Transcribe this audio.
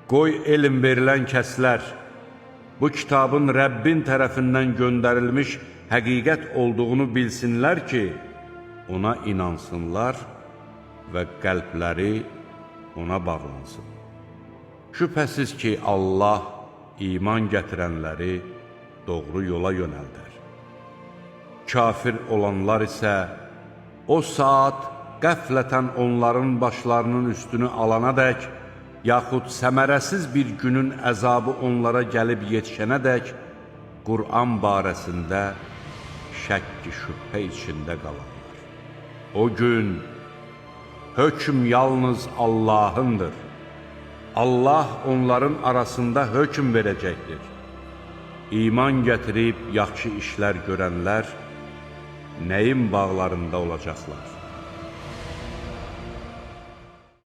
Qoy elm verilən kəslər bu kitabın Rəbbin tərəfindən göndərilmiş həqiqət olduğunu bilsinlər ki, ona inansınlar və qəlbləri ona bağlansın. Şübhəsiz ki, Allah iman gətirənləri doğru yola yönəldər. Kafir olanlar isə o saat qəflətən onların başlarının üstünü alana dək, yaxud səmərəsiz bir günün əzabı onlara gəlib yetişənə dək, Qur'an barəsində şəkk-i şübhə içində qalarlar. O gün hökm yalnız Allahındır. Allah onların arasında hökm verəcəkdir. İman gətirib yaxşı işlər görənlər nəyin bağlarında olacaqlar?